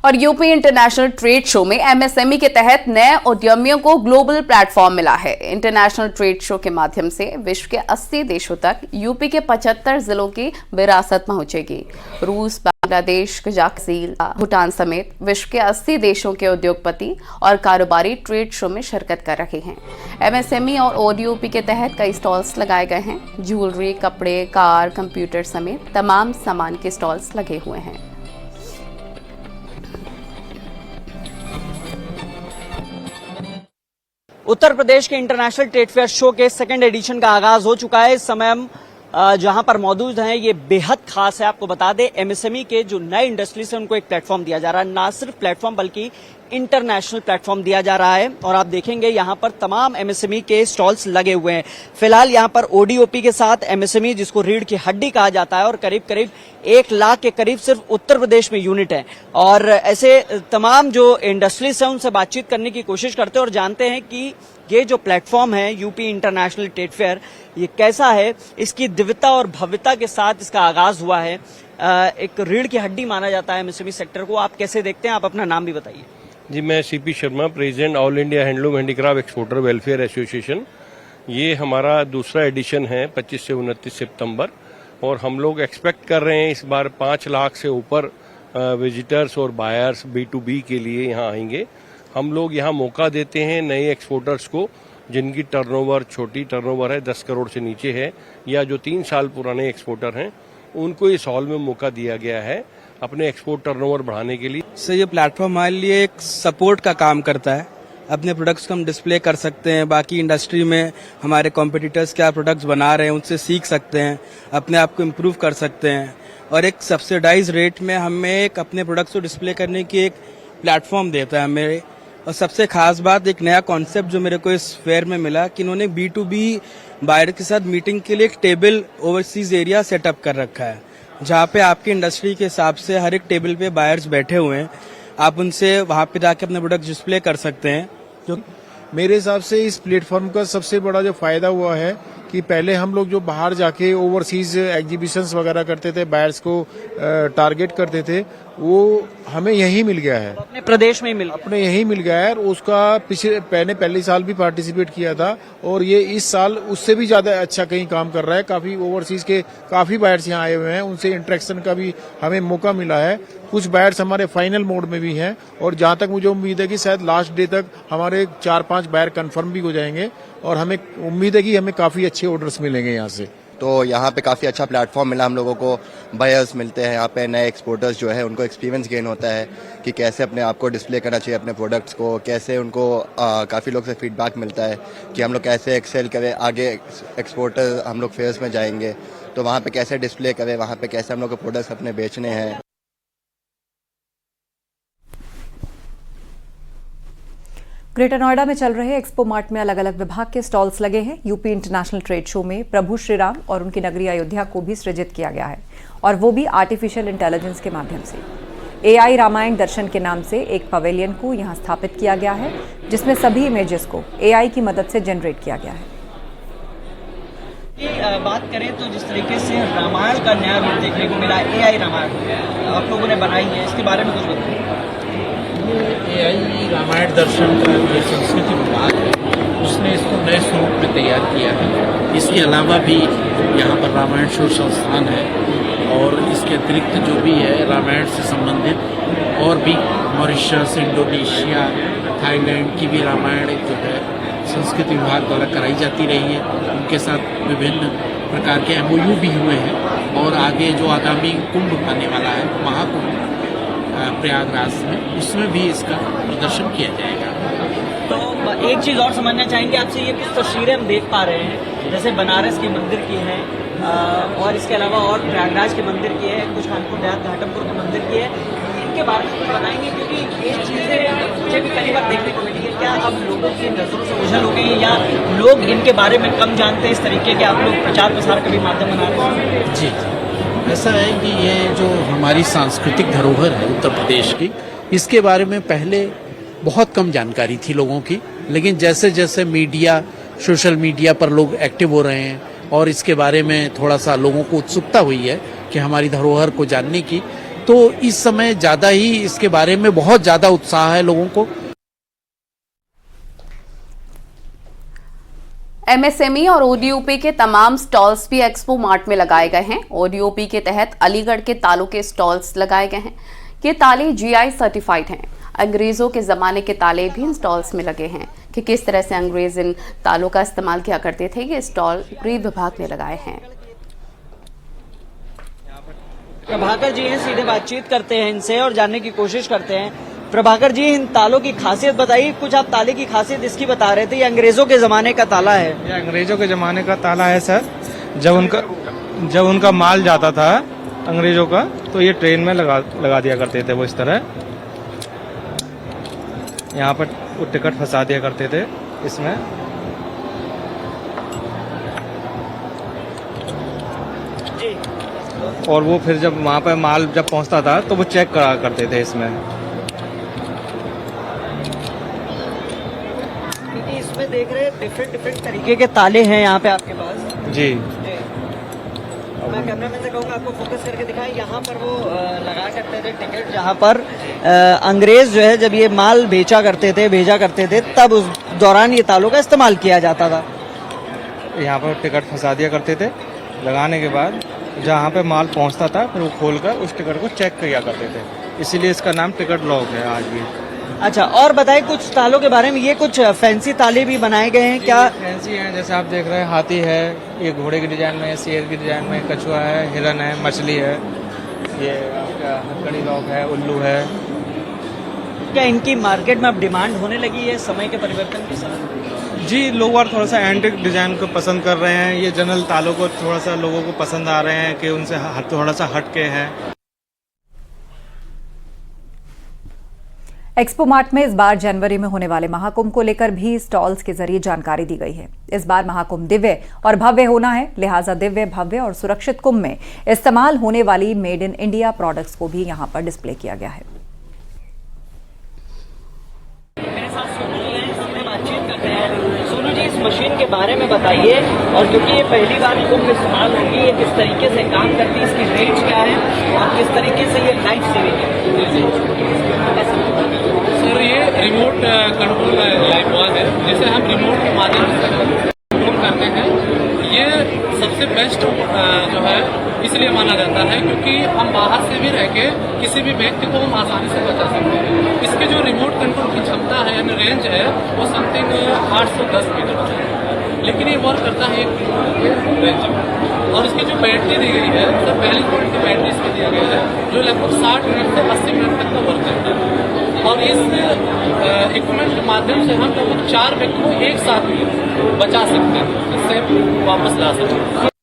और UP international trade show में MSME के तहत नए उद्यमियों को ग्लोबल प्लेटफॉर्म मिला है। इंटरनेशनल ट्रेड शो के माध्यम से विश्व के 80 देशों तक यूपी के 75 जिलों की विरासत पहुंचेगी। रूस, बांग्लादेश, कजाकिस्तान, भूटान समेत विश्व के 80 देशों के उद्योगपति और कारोबारी ट्रेड शो में शिरकत कर रहे हैं। एमएसएमई और ओडीओपी के तहत कई स्टॉल्स लगाए गए हैं। ज्वेलरी, कपड़े, कार, कंप्यूटर समेत तमाम सामान के स्टॉल्स लगे हुए हैं। उत्तर प्रदेश के इंटरनेशनल ट्रेड फेयर शो के सेकंड एडिशन का आगाज हो चुका है। इस समय हम जहां पर मौजूद हैं ये बेहद खास है। आपको बता दें, एमएसएमई के जो नए इंडस्ट्रीज हैं उनको एक प्लेटफॉर्म दिया जा रहा है। ना सिर्फ प्लेटफॉर्म बल्कि इंटरनेशनल प्लेटफॉर्म दिया जा रहा है। और आप देखेंगे यहाँ पर तमाम एमएसएमई के स्टॉल्स लगे हुए हैं। फिलहाल यहाँ पर ओडीओपी के साथ एमएसएमई, जिसको रीढ़ की हड्डी कहा जाता है, और करीब करीब 1 लाख के करीब सिर्फ उत्तर प्रदेश में यूनिट है। और ऐसे तमाम जो इंडस्ट्रीज हैं उनसे बातचीत करने की कोशिश करते हैं और जानते हैं कि ये जो प्लेटफॉर्म है यूपी इंटरनेशनल ट्रेड फेयर, ये कैसा है, इसकी दिव्यता और भव्यता के साथ इसका आगाज हुआ है। एक रीढ़ की हड्डी माना जाता है एमएसएमई सेक्टर को। आप कैसे देखते हैं? आप अपना नाम भी बताइए। जी, मैं CP Sharma, president all India handloom handicraft exporter welfare association. ये हमारा दूसरा एडिशन है 25 से 29 सितंबर, और हम लोग एक्सपेक्ट कर रहे हैं इस बार 5 लाख से ऊपर विजिटर्स और बायर्स B2B के लिए यहाँ आएंगे। हम लोग यहाँ मौका देते हैं नए एक्सपोर्टर्स को जिनकी टर्नओवर छोटी टर्नओवर है, 10 करोड़ से नीचे है, या जो 3 साल पुराने एक्सपोर्टर हैं, उनको इस हॉल में मौका दिया गया है अपने एक्सपोर्ट टर्नओवर बढ़ाने के लिए। सर, ये प्लेटफॉर्म हमारे लिए एक सपोर्ट का काम करता है। अपने प्रोडक्ट्स को हम डिस्प्ले कर सकते हैं, बाकी इंडस्ट्री में हमारे कॉम्पिटिटर्स क्या प्रोडक्ट्स बना रहे हैं उनसे सीख सकते हैं, अपने आप को इम्प्रूव कर सकते हैं, और एक सब्सिडाइज रेट में हमें एक अपने प्रोडक्ट्स को डिस्प्ले करने की एक प्लेटफॉर्म देता है हमें। और सबसे खास बात, एक नया कॉन्सेप्ट जो मेरे को इस फेयर में मिला कि इन्होंने B2B बायर के साथ मीटिंग के लिए एक टेबल ओवरसीज एरिया सेटअप कर रखा है, जहाँ पे आपकी इंडस्ट्री के हिसाब से हर एक टेबल पे बायर्स बैठे हुए हैं। आप उनसे वहाँ पे जाके अपने प्रोडक्ट डिस्प्ले कर सकते हैं। जो मेरे हिसाब से इस प्लेटफॉर्म का सबसे बड़ा जो फायदा हुआ है कि पहले हम लोग जो बाहर जाके ओवरसीज एग्जीबिशंस वगैरह करते थे, बायर्स को टारगेट करते थे, वो हमें यही मिल गया है, अपने प्रदेश में ही अपने यही मिल गया है। और उसका पहले साल भी पार्टिसिपेट किया था, और ये इस साल उससे भी ज्यादा अच्छा कहीं काम कर रहा है। काफी ओवरसीज के काफी बायर्स यहाँ आए हुए हैं, उनसे इंटरेक्शन का भी हमें मौका मिला है। कुछ बायर्स हमारे फाइनल मोड में भी हैं, और जहां तक मुझे उम्मीद है कि शायद लास्ट डे तक हमारे 4-5 बायर कंफर्म भी हो जाएंगे, और हमें उम्मीद है कि हमें काफी अच्छे ऑर्डर्स मिलेंगे यहाँ से। तो यहाँ पे काफ़ी अच्छा प्लेटफॉर्म मिला हम लोगों को। बायर्स मिलते हैं यहाँ पे, नए एक्सपोर्टर्स जो है उनको एक्सपीरियंस गेन होता है कि कैसे अपने आप को डिस्प्ले करना चाहिए, अपने प्रोडक्ट्स को कैसे, उनको काफ़ी लोग से फीडबैक मिलता है कि हम लोग कैसे एक्सेल करें, आगे एक्सपोर्टर हम लोग फेयर्स में जाएंगे तो वहाँ पे कैसे डिस्प्ले करें, वहाँ पे कैसे हम लोग को प्रोडक्ट्स अपने बेचने हैं। ग्रेटर नोएडा में चल रहे एक्सपो मार्ट में अलग अलग विभाग के स्टॉल्स लगे हैं। यूपी इंटरनेशनल ट्रेड शो में प्रभु श्री राम और उनकी नगरी अयोध्या को भी सृजित किया गया है, और वो भी आर्टिफिशियल इंटेलिजेंस के माध्यम से। AI रामायण दर्शन के नाम से एक पवेलियन को यहां स्थापित किया गया है, जिसमें सभी इमेजेस को AI की मदद से जनरेट किया गया है। बात करें तो जिस तरीके से रामायण का नया रूप देखने को मिला, AI रामायण आप लोगों ने बनाई है, इसके बारे में कुछ बताइए। AI रामायण दर्शन का जो संस्कृति विभाग है उसने इसको नए स्वरूप में तैयार किया है। इसके अलावा भी यहाँ पर रामायण शोध संस्थान है, और इसके अतिरिक्त जो भी है रामायण से संबंधित और भी मॉरिशस, इंडोनेशिया, थाईलैंड की भी रामायण जो है संस्कृति विभाग द्वारा कराई जाती रही है। उनके साथ विभिन्न प्रकार के MOU भी हुए हैं, और आगे जो आगामी कुंभ आने वाला है, महाकुंभ प्रयागराज में, उसमें भी इसका प्रदर्शन किया जाएगा। तो एक चीज़ और समझना चाहेंगे आपसे, ये कुछ तस्वीरें हम देख पा रहे हैं, जैसे बनारस के मंदिर की है, और इसके अलावा और प्रयागराज के मंदिर की है, कुछ कानपुर देहात घाटमपुर के मंदिर की है। इनके बारे में बताएंगे, क्योंकि ये चीज़ें मुझे भी पहली बार देखने को मिली है। क्या अब लोगों की नज़रों से ओझल हो गई है, या लोग इनके बारे में कम जानते हैं, इस तरीके के आप लोग प्रचार प्रसार का भी माध्यम बना रहे हैं? जी, ऐसा है कि ये जो हमारी सांस्कृतिक धरोहर है उत्तर प्रदेश की, इसके बारे में पहले बहुत कम जानकारी थी लोगों की, लेकिन जैसे जैसे मीडिया, सोशल मीडिया पर लोग एक्टिव हो रहे हैं, और इसके बारे में थोड़ा सा लोगों को उत्सुकता हुई है कि हमारी धरोहर को जानने की, तो इस समय ज़्यादा ही इसके बारे में बहुत ज़्यादा उत्साह है लोगों को। एमएसएमई और ओडीओपी के तमाम स्टॉल्स भी एक्सपो मार्ट में लगाए गए हैं। ओडीओपी के तहत अलीगढ़ के तालों के स्टॉल्स लगाए गए हैं। ये ताले जीआई सर्टिफाइड हैं। अंग्रेजों के जमाने के ताले भी इन स्टॉल्स में लगे हैं। कि किस तरह से अंग्रेज इन तालों का इस्तेमाल किया करते थे, ये स्टॉल गृह विभाग ने लगाए हैं। प्रभाकर जी हैं, सीधे बातचीत करते हैं इनसे और जानने की कोशिश करते हैं। प्रभाकर जी, इन तालों की खासियत बताइए। कुछ आप ताले की खासियत इसकी बता रहे थे, ये अंग्रेजों के जमाने का ताला है। ये अंग्रेजों के जमाने का ताला है सर। जब उनका माल जाता था अंग्रेजों का, तो ये ट्रेन में लगा दिया करते थे वो इस तरह। यहाँ पर वो टिकट फंसा दिया करते थे इसमें। और वो फिर जब वहाँ पर माल जब पहुँचता था तो वो चेक करा करते थे इसमें। इसमें देख रहे हैं डिफरेंट तरीके के ताले हैं यहाँ पे आपके पास। जी, मैं कैमरामैन से कहूँगा आपको फोकस करके दिखाएं। यहाँ पर वो लगा करते थे टिकट, जहाँ पर अंग्रेज जो है जब ये माल भेजा करते थे तब उस दौरान ये तालों का इस्तेमाल किया जाता था। यहाँ पर टिकट फंसा दिया करते थे। लगाने के बाद जहाँ पे माल पहुँचता था फिर वो खोलकर उस टिकट को चेक किया करते थे। इसीलिए इसका नाम टिकट लॉक है आज भी। अच्छा, और बताइए कुछ तालों के बारे में। ये कुछ फैंसी ताले भी बनाए गए हैं क्या? फैंसी हैं, जैसे आप देख रहे हैं हाथी है, ये घोड़े की डिजाइन में, शेर की डिजाइन में, कछुआ है, हिरन है, मछली है, ये आपका हथकड़ी लॉक है, उल्लू है। क्या इनकी मार्केट में अब डिमांड होने लगी है समय के परिवर्तन के साथ? जी, लोग और थोड़ा सा एंटिक डिजाइन को पसंद कर रहे हैं। ये जनरल तालों को थोड़ा सा लोगों को पसंद आ रहे हैं कि उनसे थोड़ा सा हटके है। एक्सपो मार्ट में इस बार जनवरी में होने वाले महाकुंभ को लेकर भी स्टॉल्स के जरिए जानकारी दी गई है। इस बार महाकुंभ दिव्य और भव्य होना है, लिहाजा दिव्य, भव्य और सुरक्षित कुंभ में इस्तेमाल होने वाली मेड इन इंडिया प्रोडक्ट्स को भी यहां पर डिस्प्ले किया गया है। सोनू जी, इस मशीन के बारे में बताइए, और क्योंकि ये पहली बार कुंभ इस्तेमाल होगी, ये किस तरीके से काम करती है, इसकी रेंज क्या है और किस तरीके से ये लाइफ सेविंग है? सर, ये रिमोट कंट्रोल लाइफ वॉच है, जिसे हम रिमोट के माध्यम से कंट्रोल करते हैं। ये सबसे बेस्ट जो है इसलिए माना जाता है क्योंकि हम बाहर से भी रह के किसी भी व्यक्ति को हम आसानी से बचा सकते हैं। इसके जो रिमोट कंट्रोल की क्षमता है यानी रेंज है वो समथिंग 810 मीटर है, लेकिन ये वर्क करता है 1 किलोमीटर के रेंज में। और इसकी जो बैटरी दी गई है सर, 42 वोल्ट की बैटरी इसमें दिया गया है, जो लगभग 60 मिनट से 80 मिनट तक का वर्क करता है। और इस इक्विपमेंट के माध्यम से हम लगभग 4 व्यक्ति को एक साथ बचा सकते हैं, इससे वापस ला सकते हैं।